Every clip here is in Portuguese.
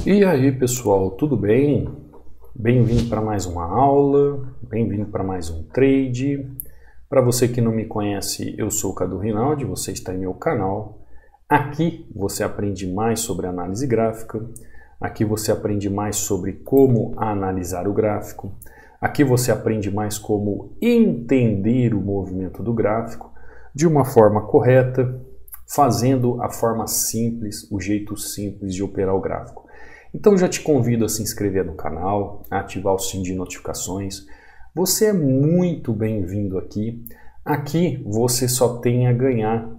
E aí pessoal, tudo bem? Bem-vindo para mais uma aula, bem-vindo para mais um trade. Para você que não me conhece, eu sou o Cadu Rinaldi, você está em meu canal. Aqui você aprende mais sobre análise gráfica, aqui você aprende mais sobre como analisar o gráfico, aqui você aprende mais como entender o movimento do gráfico de uma forma correta, fazendo a forma simples, o jeito simples de operar o gráfico. Então já te convido a se inscrever no canal, a ativar o sininho de notificações. Você é muito bem-vindo aqui. Aqui você só tem a ganhar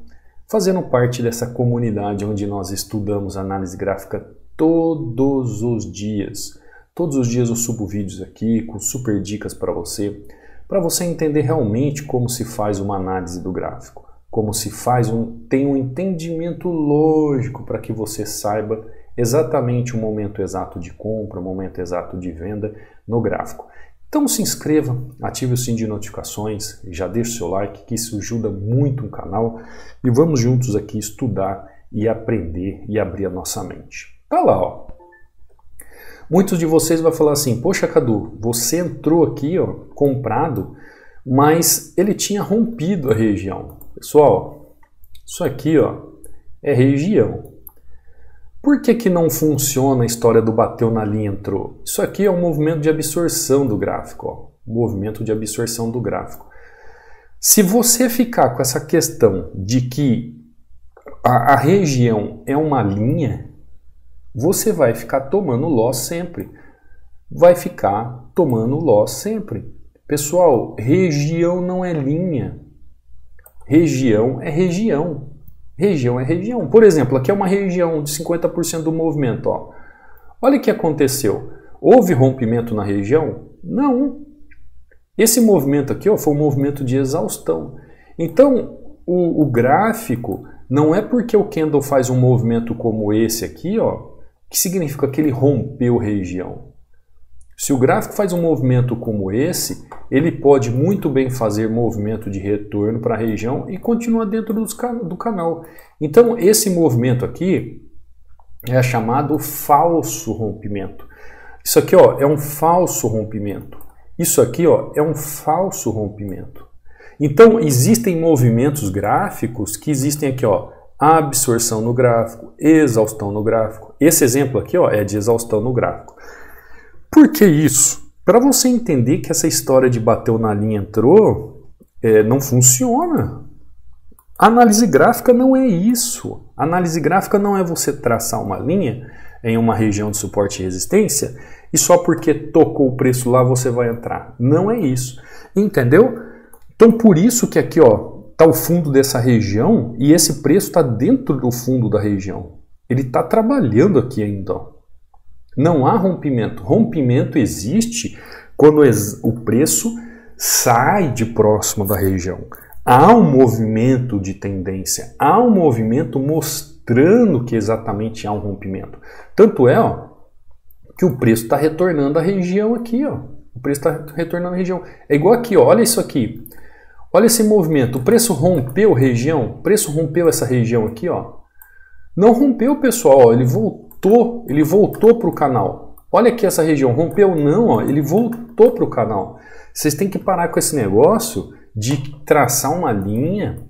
fazendo parte dessa comunidade onde nós estudamos análise gráfica todos os dias. Todos os dias eu subo vídeos aqui com super dicas para você entender realmente como se faz uma análise do gráfico, como se faz tem um entendimento lógico para que você saiba exatamente o momento exato de compra, o momento exato de venda no gráfico. Então se inscreva, ative o sininho de notificações, já deixe o seu like, que isso ajuda muito o canal, e vamos juntos aqui estudar e aprender e abrir a nossa mente. Tá lá, ó. Muitos de vocês vão falar assim: poxa Cadu, você entrou aqui, ó, comprado, mas ele tinha rompido a região. Pessoal, isso aqui, ó, é região. Por que não funciona a história do bateu na linha, entrou? Isso aqui é um movimento de absorção do gráfico, ó. Movimento de absorção do gráfico. Se você ficar com essa questão de que a região é uma linha, você vai ficar tomando loss sempre. Vai ficar tomando loss sempre. Pessoal, região não é linha. Região é região. Região é região. Por exemplo, aqui é uma região de 50% do movimento. Ó. Olha o que aconteceu. Houve rompimento na região? Não. Esse movimento aqui, ó, foi um movimento de exaustão. Então, o gráfico não é porque o candle faz um movimento como esse aqui, ó, que significa que ele rompeu região. Se o gráfico faz um movimento como esse, ele pode muito bem fazer movimento de retorno para a região e continuar dentro do canal. Então, esse movimento aqui é chamado falso rompimento. Isso aqui, ó, é um falso rompimento. Isso aqui, ó, é um falso rompimento. Então, existem movimentos gráficos que existem aqui, ó, absorção no gráfico, exaustão no gráfico. Esse exemplo aqui, ó, é de exaustão no gráfico. Por que isso? Para você entender que essa história de bateu na linha, entrou, não funciona. Análise gráfica não é isso. Análise gráfica não é você traçar uma linha em uma região de suporte e resistência e só porque tocou o preço lá você vai entrar. Não é isso. Entendeu? Então por isso que aqui, ó, está o fundo dessa região e esse preço está dentro do fundo da região. Ele está trabalhando aqui ainda, ó. Não há rompimento. Rompimento existe quando o preço sai de próximo da região. Há um movimento de tendência, há um movimento mostrando que exatamente há um rompimento. Tanto é, ó, que o preço está retornando à região aqui. Ó. O preço está retornando à região. É igual aqui, ó, olha isso aqui. Olha esse movimento. O preço rompeu região, o preço rompeu essa região aqui. Ó. Não rompeu, pessoal. Ó, ele voltou para o canal. Olha aqui essa região, rompeu não, ó, ele voltou para o canal. Vocês têm que parar com esse negócio de traçar uma linha.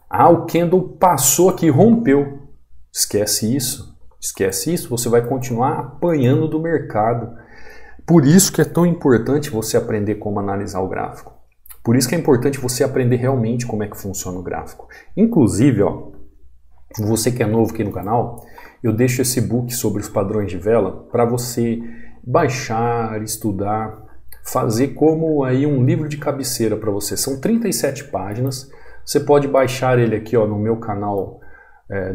Ah, o candle passou aqui, rompeu. Esquece isso, você vai continuar apanhando do mercado. Por isso que é tão importante você aprender como analisar o gráfico. Por isso que é importante você aprender realmente como é que funciona o gráfico. Inclusive, ó, você que é novo aqui no canal, eu deixo esse book sobre os padrões de vela para você baixar, estudar, fazer como aí um livro de cabeceira para você. São 37 páginas, você pode baixar ele aqui, ó, no meu canal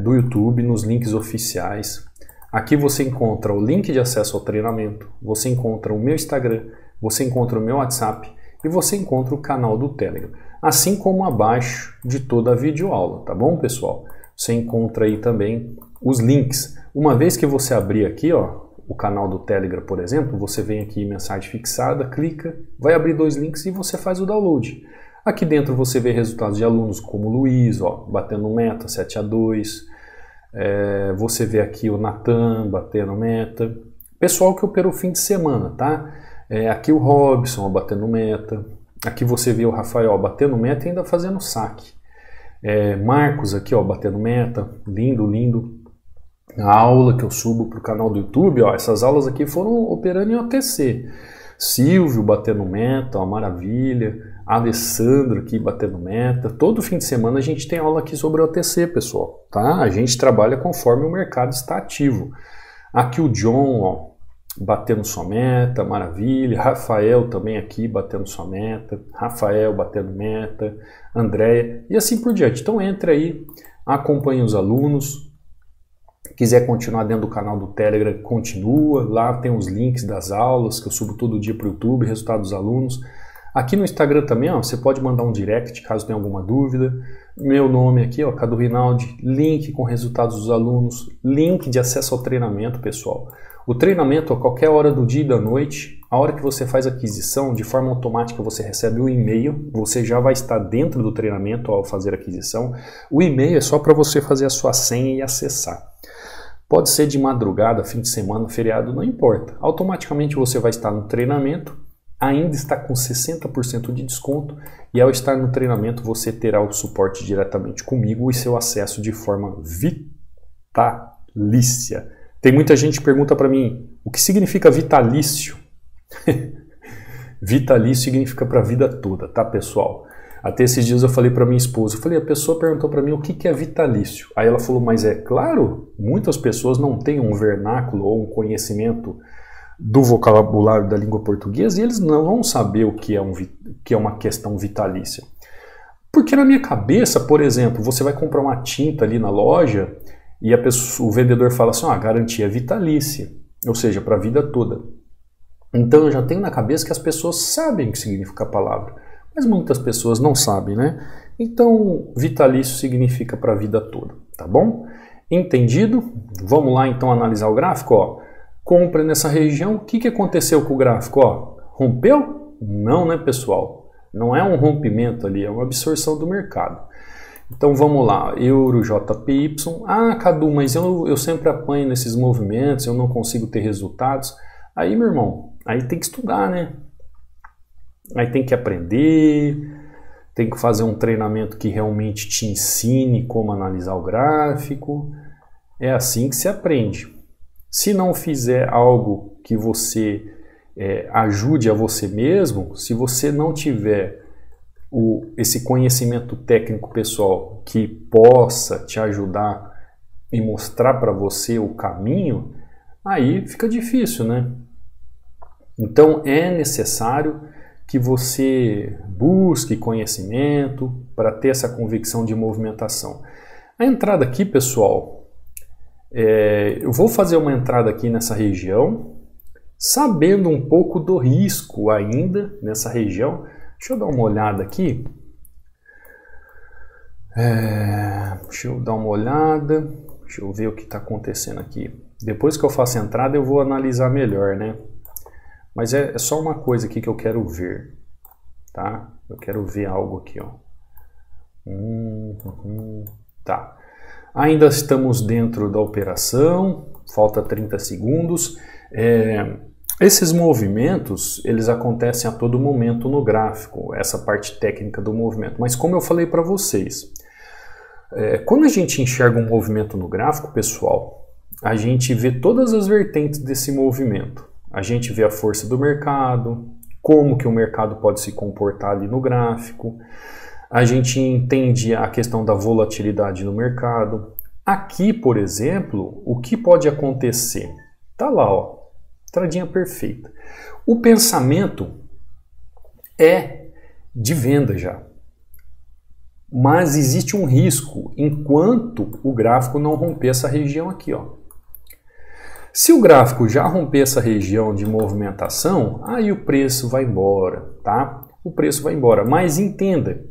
do YouTube, nos links oficiais. Aqui você encontra o link de acesso ao treinamento, você encontra o meu Instagram, você encontra o meu WhatsApp e você encontra o canal do Telegram. Assim como abaixo de toda a videoaula, tá bom, pessoal? Você encontra aí também os links. Uma vez que você abrir aqui, ó, o canal do Telegram, por exemplo, você vem aqui em mensagem fixada, clica, vai abrir dois links e você faz o download. Aqui dentro você vê resultados de alunos como o Luiz, ó, batendo meta 7-2, Você vê aqui o Natan batendo meta. Pessoal que operou fim de semana, tá? Aqui o Robson batendo meta. Aqui você vê o Rafael batendo meta e ainda fazendo saque. Marcos aqui, ó, batendo meta. Lindo, lindo. A aula que eu subo para o canal do YouTube, ó, essas aulas aqui foram operando em OTC. Silvio batendo meta, ó, maravilha. Alessandro aqui batendo meta. Todo fim de semana a gente tem aula aqui sobre OTC, pessoal, tá? A gente trabalha conforme o mercado está ativo. Aqui o John, ó, batendo sua meta, maravilha. Rafael também aqui batendo sua meta. Rafael batendo meta. Andréia e assim por diante. Então entre aí, acompanhe os alunos. Quiser continuar dentro do canal do Telegram, continua. Lá tem os links das aulas que eu subo todo dia para o YouTube, resultado dos alunos. Aqui no Instagram também, ó, você pode mandar um direct caso tenha alguma dúvida. Meu nome aqui, ó, Cadu Rinaldi, link com resultados dos alunos, link de acesso ao treinamento, pessoal. O treinamento a qualquer hora do dia e da noite, a hora que você faz a aquisição, de forma automática você recebe o e-mail, você já vai estar dentro do treinamento ao fazer a aquisição. O e-mail é só para você fazer a sua senha e acessar. Pode ser de madrugada, fim de semana, feriado, não importa. Automaticamente você vai estar no treinamento, ainda está com 60% de desconto e ao estar no treinamento você terá o suporte diretamente comigo e seu acesso de forma vitalícia. Tem muita gente que pergunta para mim, o que significa vitalício? Vitalício significa para a vida toda, tá, pessoal? Até esses dias eu falei para minha esposa, a pessoa perguntou para mim o que é vitalício. Aí ela falou, mas é claro, muitas pessoas não têm um vernáculo ou um conhecimento do vocabulário da língua portuguesa e eles não vão saber o que é uma questão vitalícia. Porque na minha cabeça, por exemplo, você vai comprar uma tinta ali na loja e o vendedor fala assim, a garantia é vitalícia, ou seja, para a vida toda. Então eu já tenho na cabeça que as pessoas sabem o que significa a palavra. Mas muitas pessoas não sabem, né? Então, vitalício significa para a vida toda, tá bom? Entendido? Vamos lá então analisar o gráfico, ó. Compra nessa região, o que aconteceu com o gráfico, ó? Rompeu? Não, né, pessoal? Não é um rompimento ali, é uma absorção do mercado. Então vamos lá, Euro, JPY. Ah, Cadu, mas eu sempre apanho nesses movimentos, eu não consigo ter resultados. Aí, meu irmão, aí tem que estudar, né? Aí tem que aprender, tem que fazer um treinamento que realmente te ensine como analisar o gráfico. É assim que se aprende. Se não fizer algo que você ajude a você mesmo, se você não tiver esse conhecimento técnico pessoal que possa te ajudar e mostrar para você o caminho, aí fica difícil, né? Então é necessário que você busque conhecimento para ter essa convicção de movimentação. A entrada aqui, pessoal, eu vou fazer uma entrada aqui nessa região, sabendo um pouco do risco ainda nessa região. Deixa eu dar uma olhada aqui. Deixa eu dar uma olhada. Deixa eu ver o que está acontecendo aqui. Depois que eu faço a entrada eu vou analisar melhor, né? Mas é só uma coisa aqui que eu quero ver, tá? Eu quero ver algo aqui, ó. Tá. Ainda estamos dentro da operação, falta 30 segundos. Esses movimentos, eles acontecem a todo momento no gráfico, essa parte técnica do movimento. Mas como eu falei para vocês, quando a gente enxerga um movimento no gráfico, pessoal, a gente vê todas as vertentes desse movimento. A gente vê a força do mercado, como que o mercado pode se comportar ali no gráfico. A gente entende a questão da volatilidade no mercado. Aqui, por exemplo, o que pode acontecer? Tá lá, ó, entradinha perfeita. O pensamento é de venda já. Mas existe um risco enquanto o gráfico não romper essa região aqui, ó. Se o gráfico já romper essa região de movimentação, aí o preço vai embora, tá? O preço vai embora. Mas entenda,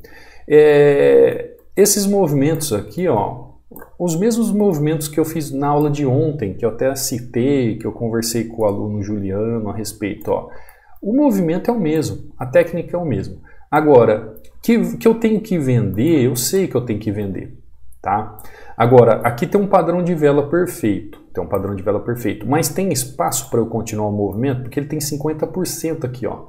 esses movimentos aqui, ó, os mesmos movimentos que eu fiz na aula de ontem, que eu até citei, que eu conversei com o aluno Juliano a respeito, ó. O movimento é o mesmo, a técnica é o mesmo. Agora, que eu tenho que vender, eu sei que eu tenho que vender, tá? Agora, aqui tem um padrão de vela perfeito. Tem um padrão de vela perfeito. Mas tem espaço para eu continuar o movimento? Porque ele tem 50% aqui, ó.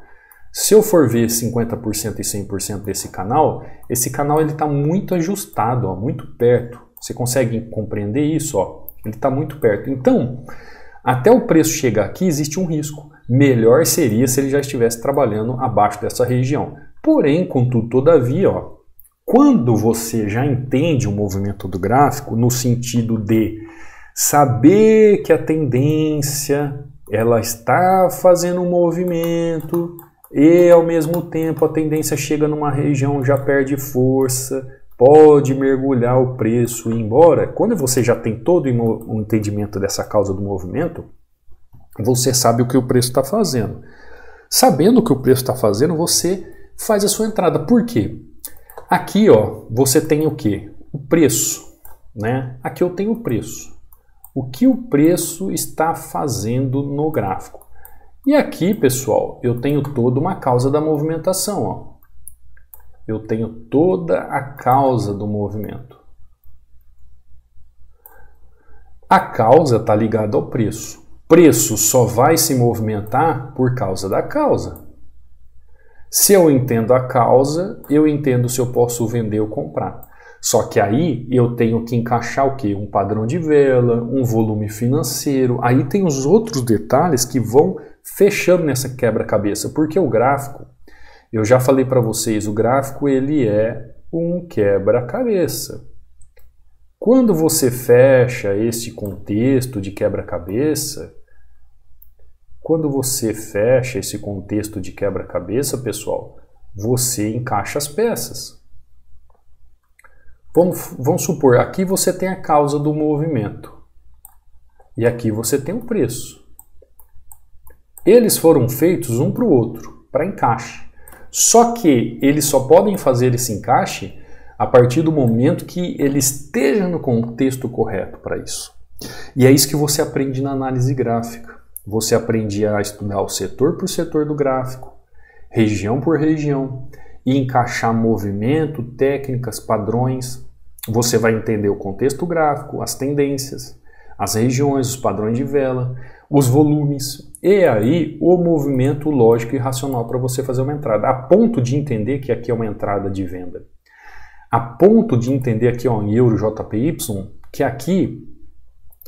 Se eu for ver 50% e 100% desse canal, esse canal está muito ajustado, ó, muito perto. Você consegue compreender isso? Ó? Ele está muito perto. Então, até o preço chegar aqui, existe um risco. Melhor seria se ele já estivesse trabalhando abaixo dessa região. Porém, contudo, todavia, ó, quando você já entende o movimento do gráfico, no sentido de saber que a tendência ela está fazendo um movimento e, ao mesmo tempo, a tendência chega numa região, já perde força, pode mergulhar o preço e ir embora. Quando você já tem todo o entendimento dessa causa do movimento, você sabe o que o preço está fazendo. Sabendo o que o preço está fazendo, você faz a sua entrada. Por quê? Aqui, ó, você tem o quê? O preço, né? Aqui eu tenho o preço. O que o preço está fazendo no gráfico. E aqui, pessoal, eu tenho toda uma causa da movimentação, ó. Eu tenho toda a causa do movimento. A causa está ligada ao preço. Preço só vai se movimentar por causa da causa. Se eu entendo a causa, eu entendo se eu posso vender ou comprar. Só que aí eu tenho que encaixar o quê? Um padrão de vela, um volume financeiro. Aí tem os outros detalhes que vão fechando nessa quebra-cabeça. Porque o gráfico, eu já falei para vocês, o gráfico ele é um quebra-cabeça. Quando você fecha esse contexto de quebra-cabeça, pessoal, você encaixa as peças. Vamos supor, aqui você tem a causa do movimento e aqui você tem o preço. Eles foram feitos um para o outro, para encaixe. Só que eles só podem fazer esse encaixe a partir do momento que ele esteja no contexto correto para isso. E é isso que você aprende na análise gráfica. Você aprende a estudar o setor por setor do gráfico, região por região, e encaixar movimento, técnicas, padrões. Você vai entender o contexto gráfico, as tendências, as regiões, os padrões de vela, os volumes, e aí o movimento lógico e racional para você fazer uma entrada, a ponto de entender que aqui é uma entrada de venda. A ponto de entender aqui, ó, em Euro JPY, que aqui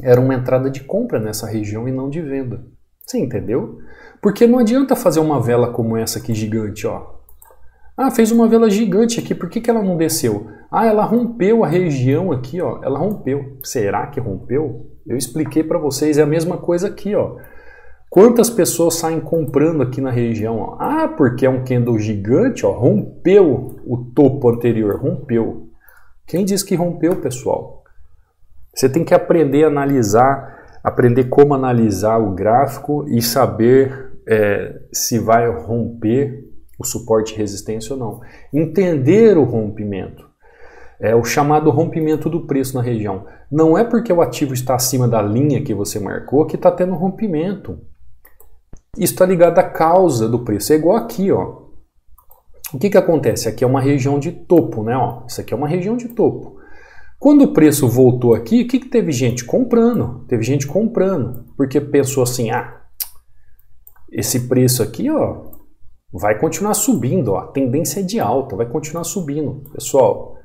era uma entrada de compra nessa região e não de venda. Você entendeu? Porque não adianta fazer uma vela como essa aqui gigante, ó. Ah, fez uma vela gigante aqui, por que ela não desceu? Ah, ela rompeu a região aqui, ó. Ela rompeu. Será que rompeu? Eu expliquei para vocês, é a mesma coisa aqui, ó. Quantas pessoas saem comprando aqui na região? Ó? Ah, porque é um candle gigante, ó, rompeu o topo anterior, rompeu. Quem diz que rompeu, pessoal? Você tem que aprender a analisar, aprender como analisar o gráfico e saber se vai romper o suporte e resistência ou não. Entender o rompimento. É o chamado rompimento do preço na região. Não é porque o ativo está acima da linha que você marcou que está tendo rompimento. Isso está ligado à causa do preço. É igual aqui, ó. O que acontece? Aqui é uma região de topo, né? Ó, isso aqui é uma região de topo. Quando o preço voltou aqui, o que teve gente comprando? Teve gente comprando, porque pensou assim, ah, esse preço aqui, ó, vai continuar subindo, ó, a tendência é de alta, vai continuar subindo. Pessoal,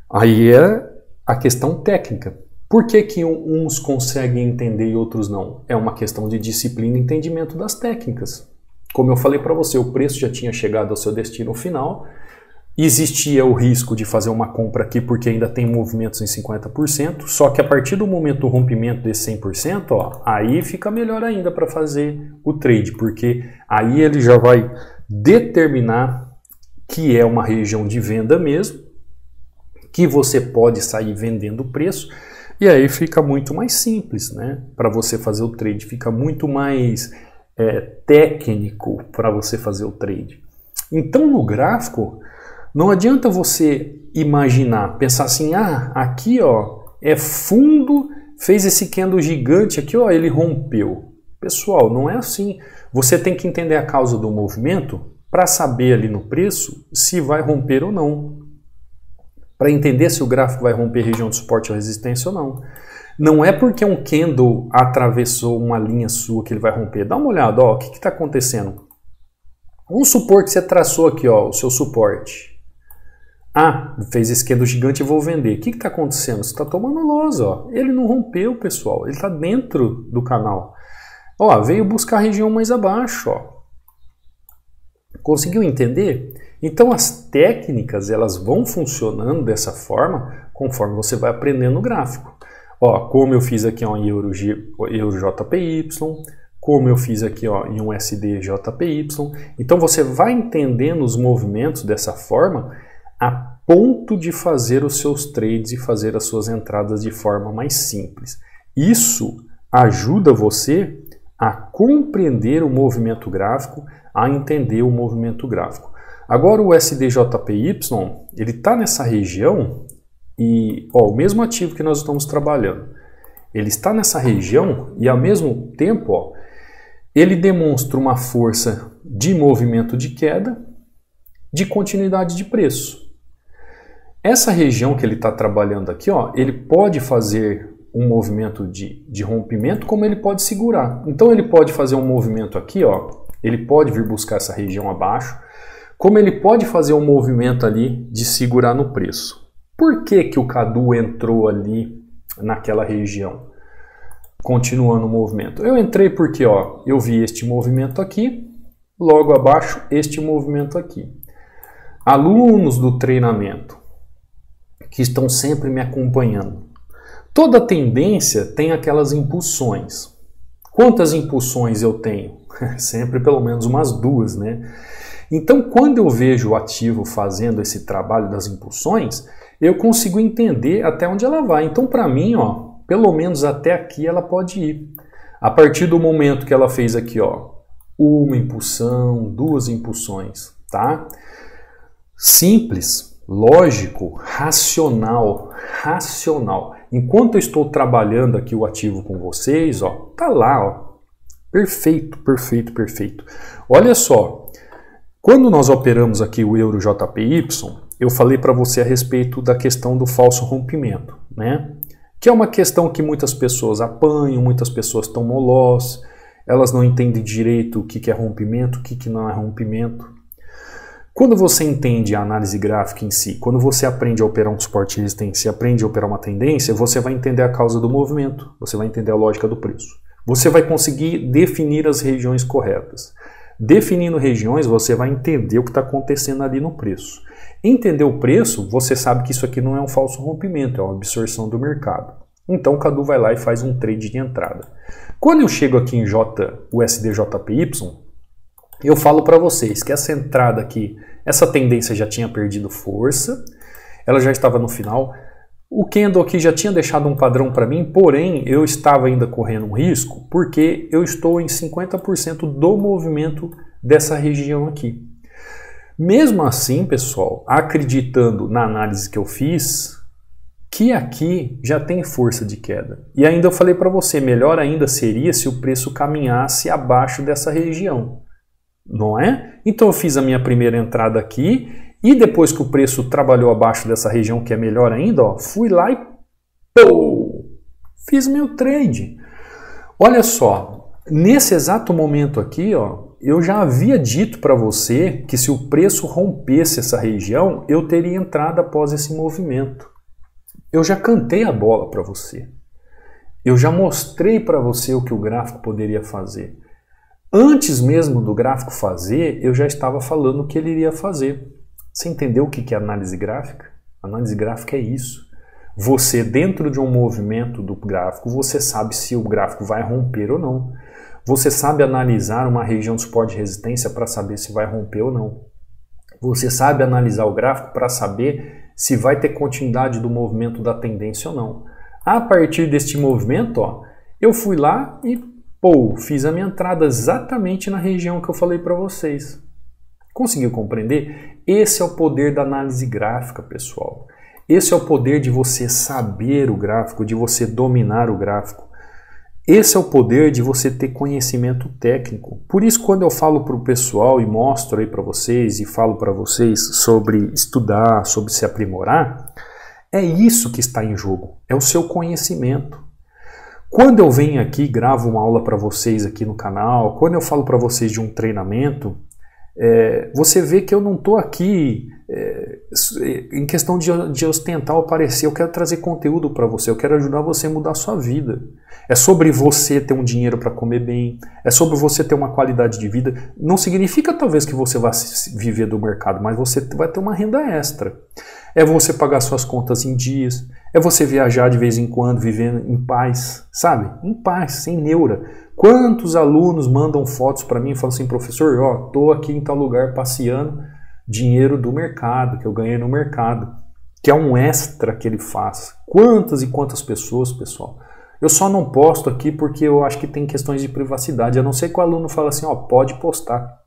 aí é a questão técnica. Por que uns conseguem entender e outros não? É uma questão de disciplina e entendimento das técnicas. Como eu falei para você, o preço já tinha chegado ao seu destino final, existia o risco de fazer uma compra aqui porque ainda tem movimentos em 50%, só que a partir do momento do rompimento desse 100%, ó, aí fica melhor ainda para fazer o trade, porque aí ele já vai determinar que é uma região de venda mesmo, que você pode sair vendendo o preço, e aí fica muito mais simples, né? Para você fazer o trade, fica muito mais técnico para você fazer o trade. Então no gráfico, não adianta você imaginar, pensar assim, ah, aqui ó, é fundo, fez esse candle gigante aqui, ó, ele rompeu. Pessoal, não é assim. Você tem que entender a causa do movimento para saber ali no preço se vai romper ou não. para entender se o gráfico vai romper região de suporte ou resistência ou não. Não é porque um candle atravessou uma linha sua que ele vai romper. Dá uma olhada, ó, o que está acontecendo? Vamos supor que você traçou aqui, ó, o seu suporte. Ah, fez esse candle gigante e vou vender. O que está acontecendo? Você está tomando loss, ó. Ele não rompeu, pessoal. Ele está dentro do canal. Ó, veio buscar a região mais abaixo, ó. Conseguiu entender? Então as técnicas, elas vão funcionando dessa forma conforme você vai aprendendo o gráfico. Ó, como eu fiz aqui ó, em Euro JPY, como eu fiz aqui ó, em um USD JPY. Então você vai entendendo os movimentos dessa forma a ponto de fazer os seus trades e fazer as suas entradas de forma mais simples. Isso ajuda você a compreender o movimento gráfico, a entender o movimento gráfico. Agora o USDJPY, ele está nessa região e ó, o mesmo ativo que nós estamos trabalhando, ele está nessa região e ao mesmo tempo ó, ele demonstra uma força de movimento de queda, de continuidade de preço. Essa região que ele está trabalhando aqui, ó, ele pode fazer um movimento de rompimento, como ele pode segurar. Então ele pode fazer um movimento aqui, ó, ele pode vir buscar essa região abaixo, como ele pode fazer um movimento ali de segurar no preço. Por que que o Cadu entrou ali naquela região? Continuando o movimento. Eu entrei porque ó, eu vi este movimento aqui, logo abaixo este movimento aqui. Alunos do treinamento que estão sempre me acompanhando. Toda tendência tem aquelas impulsões. Quantas impulsões eu tenho? Sempre pelo menos umas duas, né? Então, quando eu vejo o ativo fazendo esse trabalho das impulsões, eu consigo entender até onde ela vai. Então, para mim, ó, pelo menos até aqui ela pode ir. A partir do momento que ela fez aqui, ó, uma impulsão, duas impulsões, tá? Simples. Lógico, racional. Enquanto eu estou trabalhando aqui o ativo com vocês, ó, tá lá, ó. Perfeito. Olha só, quando nós operamos aqui o Euro JPY, eu falei para você a respeito da questão do falso rompimento, né? Que é uma questão que muitas pessoas apanham, muitas pessoas tomam loss, elas não entendem direito o que é rompimento, o que não é rompimento. Quando você entende a análise gráfica em si, quando você aprende a operar um suporte e resistência, aprende a operar uma tendência, você vai entender a causa do movimento, você vai entender a lógica do preço. Você vai conseguir definir as regiões corretas. Definindo regiões, você vai entender o que está acontecendo ali no preço. Entender o preço, você sabe que isso aqui não é um falso rompimento, é uma absorção do mercado. Então o Cadu vai lá e faz um trade de entrada. Quando eu chego aqui em USDJPY, eu falo para vocês que essa entrada aqui, essa tendência já tinha perdido força, ela já estava no final. O candle aqui já tinha deixado um padrão para mim, porém eu estava ainda correndo um risco porque eu estou em 50% do movimento dessa região aqui. Mesmo assim, pessoal, acreditando na análise que eu fiz, que aqui já tem força de queda. E ainda eu falei para você, melhor ainda seria se o preço caminhasse abaixo dessa região. Não é? Então eu fiz a minha primeira entrada aqui e depois que o preço trabalhou abaixo dessa região, que é melhor ainda, ó, fui lá e pô, fiz meu trade. Olha só, nesse exato momento aqui, ó, eu já havia dito para você que se o preço rompesse essa região, eu teria entrado após esse movimento. Eu já cantei a bola para você. Eu já mostrei para você o que o gráfico poderia fazer. Antes mesmo do gráfico fazer, eu já estava falando o que ele iria fazer. Você entendeu o que é análise gráfica? Análise gráfica é isso. Você, dentro de um movimento do gráfico, você sabe se o gráfico vai romper ou não. Você sabe analisar uma região de suporte e resistência para saber se vai romper ou não. Você sabe analisar o gráfico para saber se vai ter continuidade do movimento da tendência ou não. A partir deste movimento, ó, eu fui lá e fiz a minha entrada exatamente na região que eu falei para vocês. Conseguiu compreender? Esse é o poder da análise gráfica, pessoal. Esse é o poder de você saber o gráfico, de você dominar o gráfico. Esse é o poder de você ter conhecimento técnico. Por isso, quando eu falo para o pessoal e mostro aí para vocês e falo para vocês sobre estudar, sobre se aprimorar, é isso que está em jogo, é o seu conhecimento. Quando eu venho aqui e gravo uma aula para vocês aqui no canal, quando eu falo para vocês de um treinamento, você vê que eu não estou aqui em questão de ostentar ou aparecer. Eu quero trazer conteúdo para você, eu quero ajudar você a mudar a sua vida. É sobre você ter um dinheiro para comer bem, é sobre você ter uma qualidade de vida. Não significa talvez que você vá viver do mercado, mas você vai ter uma renda extra. É você pagar suas contas em dias, é você viajar de vez em quando, vivendo em paz, sabe? Em paz, sem neura. Quantos alunos mandam fotos para mim e falam assim, professor, ó, tô aqui em tal lugar passeando, dinheiro do mercado, que eu ganhei no mercado, que é um extra que ele faz. Quantas e quantas pessoas, pessoal? Eu só não posto aqui porque eu acho que tem questões de privacidade, a não ser que o aluno fale assim, ó, pode postar.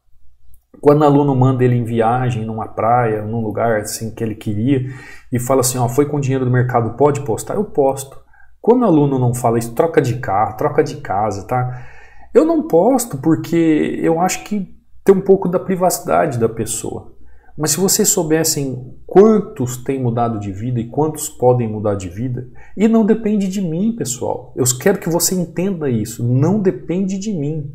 Quando o aluno manda ele em viagem, numa praia, num lugar assim que ele queria, e fala assim, ó, foi com dinheiro do mercado, pode postar? Eu posto. Quando o aluno não fala isso, troca de carro, troca de casa, tá? Eu não posto porque eu acho que tem um pouco da privacidade da pessoa. Mas se vocês soubessem quantos têm mudado de vida e quantos podem mudar de vida, e não depende de mim, pessoal. Eu quero que você entenda isso. Não depende de mim.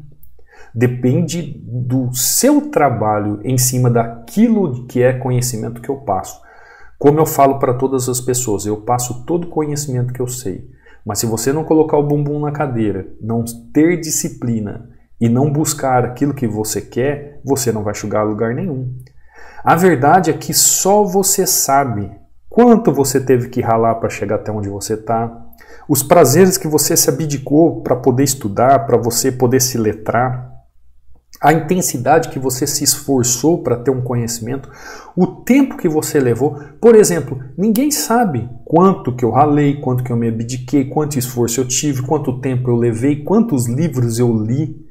Depende do seu trabalho em cima daquilo que é conhecimento que eu passo. Como eu falo para todas as pessoas, eu passo todo o conhecimento que eu sei. Mas se você não colocar o bumbum na cadeira, não ter disciplina e não buscar aquilo que você quer, você não vai chegar a lugar nenhum. A verdade é que só você sabe quanto você teve que ralar para chegar até onde você está, os prazeres que você se abdicou para poder estudar, para você poder se letrar, a intensidade que você se esforçou para ter um conhecimento, o tempo que você levou. Por exemplo, ninguém sabe quanto que eu ralei, quanto que eu me abdiquei, quanto esforço eu tive, quanto tempo eu levei, quantos livros eu li,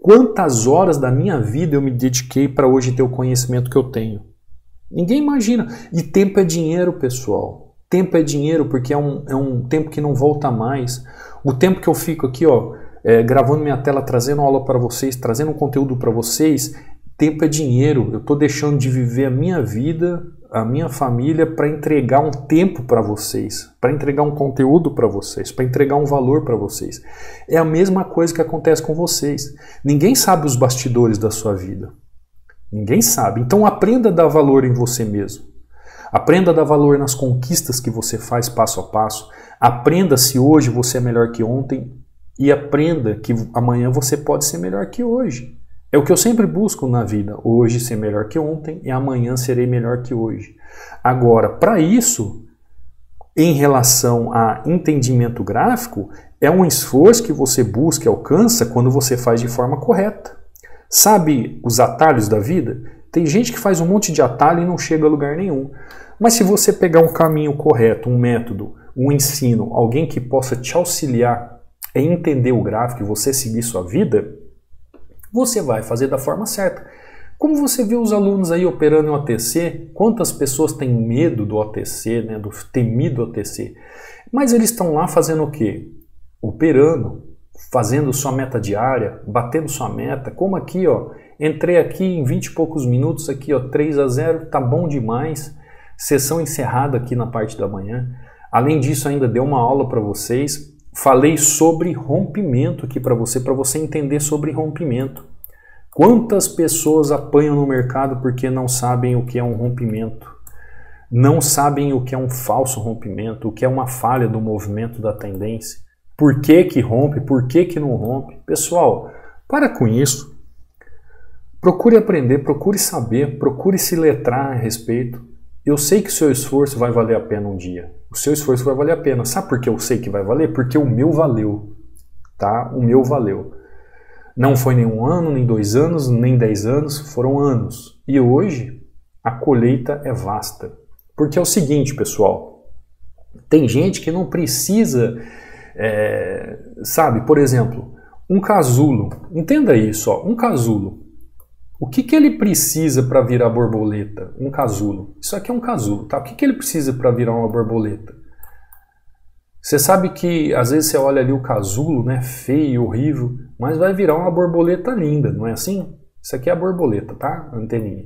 quantas horas da minha vida eu me dediquei para hoje ter o conhecimento que eu tenho. Ninguém imagina. E tempo é dinheiro, pessoal. Tempo é dinheiro porque é um tempo que não volta mais. O tempo que eu fico aqui, ó, gravando minha tela, trazendo aula para vocês, trazendo um conteúdo para vocês, tempo é dinheiro. Eu estou deixando de viver a minha vida, a minha família, para entregar um tempo para vocês, para entregar um conteúdo para vocês, para entregar um valor para vocês. É a mesma coisa que acontece com vocês. Ninguém sabe os bastidores da sua vida. Ninguém sabe. Então aprenda a dar valor em você mesmo. Aprenda a dar valor nas conquistas que você faz passo a passo. Aprenda se hoje você é melhor que ontem. E aprenda que amanhã você pode ser melhor que hoje. É o que eu sempre busco na vida. Hoje ser melhor que ontem e amanhã serei melhor que hoje. Agora, para isso, em relação a entendimento gráfico, é um esforço que você busca e alcança quando você faz de forma correta. Sabe os atalhos da vida? Tem gente que faz um monte de atalho e não chega a lugar nenhum. Mas se você pegar um caminho correto, um método, um ensino, alguém que possa te auxiliar a entender o gráfico e você seguir sua vida, você vai fazer da forma certa. Como você viu os alunos aí operando em OTC, quantas pessoas têm medo do OTC, né, do temido OTC? Mas eles estão lá fazendo o quê? Operando, fazendo sua meta diária, batendo sua meta, como aqui, ó, entrei aqui em 20 e poucos minutos, aqui, ó, 3-0, tá bom demais, sessão encerrada aqui na parte da manhã. Além disso, ainda dei uma aula para vocês, falei sobre rompimento aqui para você entender sobre rompimento. Quantas pessoas apanham no mercado porque não sabem o que é um rompimento? Não sabem o que é um falso rompimento, o que é uma falha do movimento da tendência. Por que que rompe, por que que não rompe? Pessoal, para com isso. Procure aprender, procure saber, procure se letrar a respeito. Eu sei que o seu esforço vai valer a pena um dia. O seu esforço vai valer a pena. Sabe por que eu sei que vai valer? Porque o meu valeu. Tá? O meu valeu. Não foi nem 1 ano, nem 2 anos, nem 10 anos, foram anos. E hoje a colheita é vasta. Porque é o seguinte, pessoal, tem gente que não precisa, sabe, por exemplo, um casulo, entenda isso, ó, um casulo. O que ele precisa para virar borboleta? Um casulo. Isso aqui é um casulo, tá? O que ele precisa para virar uma borboleta? Você sabe que às vezes você olha ali o casulo, né, feio, horrível, mas vai virar uma borboleta linda, não é assim? Isso aqui é a borboleta, tá? A anteninha.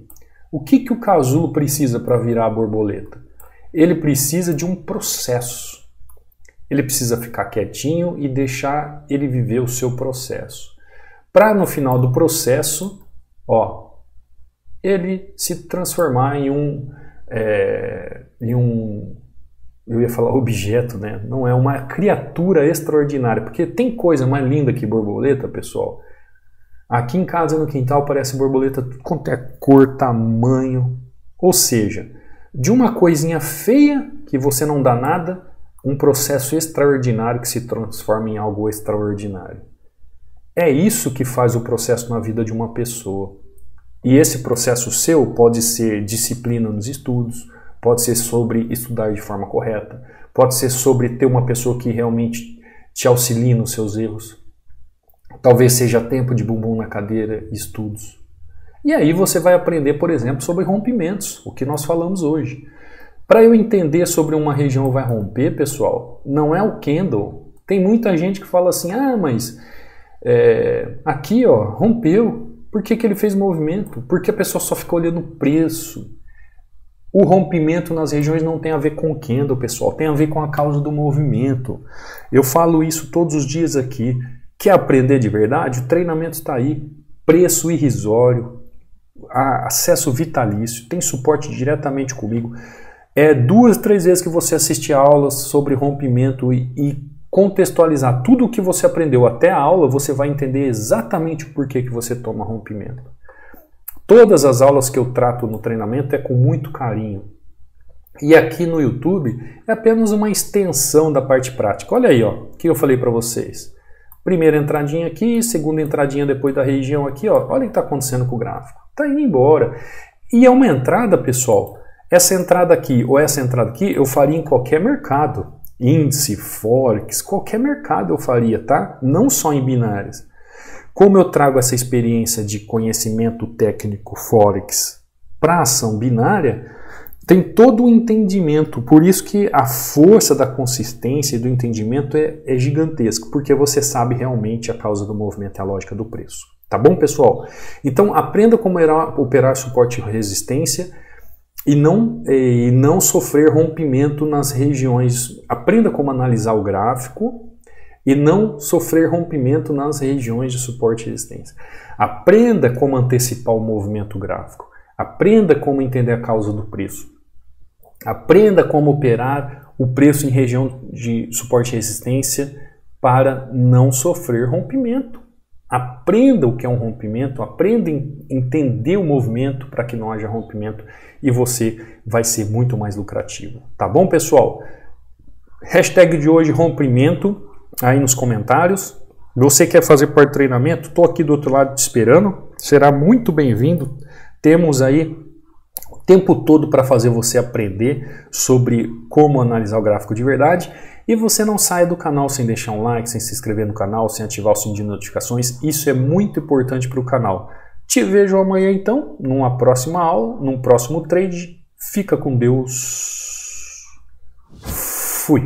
O que que o casulo precisa para virar a borboleta? Ele precisa de um processo. Ele precisa ficar quietinho e deixar ele viver o seu processo. Para no final do processo, ó, ele se transformar em um eu ia falar objeto, né? Não é uma criatura extraordinária, porque tem coisa mais linda que borboleta, pessoal. Aqui em casa, no quintal, parece borboleta tudo quanto é cor, tamanho. Ou seja, de uma coisinha feia que você não dá nada, um processo extraordinário que se transforma em algo extraordinário. É isso que faz o processo na vida de uma pessoa. E esse processo seu pode ser disciplina nos estudos, pode ser sobre estudar de forma correta, pode ser sobre ter uma pessoa que realmente te auxilie nos seus erros. Talvez seja tempo de bumbum na cadeira e estudos. E aí você vai aprender, por exemplo, sobre rompimentos, o que nós falamos hoje. Para eu entender sobre uma região vai romper, pessoal, não é o candle. Tem muita gente que fala assim, mas aqui ó, rompeu. Por que que ele fez movimento? Porque a pessoa só fica olhando o preço. O rompimento nas regiões não tem a ver com o candle, pessoal, tem a ver com a causa do movimento. Eu falo isso todos os dias aqui. Quer aprender de verdade? O treinamento está aí. Preço irrisório, acesso vitalício, tem suporte diretamente comigo. 2, 3 vezes que você assistir aulas sobre rompimento e contextualizar tudo o que você aprendeu até a aula, você vai entender exatamente o porquê que você toma rompimento. Todas as aulas que eu trato no treinamento é com muito carinho. E aqui no YouTube é apenas uma extensão da parte prática. Olha aí, ó, o que eu falei para vocês. Primeira entradinha aqui, segunda entradinha depois da região aqui, ó. Olha o que está acontecendo com o gráfico. Está indo embora. E é uma entrada, pessoal. Essa entrada aqui ou essa entrada aqui eu faria em qualquer mercado. Índice, Forex, qualquer mercado eu faria, tá? Não só em binárias. Como eu trago essa experiência de conhecimento técnico Forex para ação binária, tem todo o entendimento. Por isso que a força da consistência e do entendimento é gigantesca, porque você sabe realmente a causa do movimento e a lógica do preço. Tá bom, pessoal? Então aprenda como operar suporte e resistência e não sofrer rompimento nas regiões. Aprenda como analisar o gráfico e não sofrer rompimento nas regiões de suporte e resistência. Aprenda como antecipar o movimento gráfico. Aprenda como entender a causa do preço. Aprenda como operar o preço em região de suporte e resistência para não sofrer rompimento. Aprenda o que é um rompimento, aprenda a entender o movimento para que não haja rompimento e você vai ser muito mais lucrativo. Tá bom, pessoal? Hashtag de hoje, rompimento, aí nos comentários. Você quer fazer parte do treinamento? Estou aqui do outro lado te esperando. Será muito bem-vindo. Temos aí o tempo todo para fazer você aprender sobre como analisar o gráfico de verdade. E você não sai do canal sem deixar um like, sem se inscrever no canal, sem ativar o sininho de notificações. Isso é muito importante para o canal. Te vejo amanhã então, numa próxima aula, num próximo trade. Fica com Deus. Fui!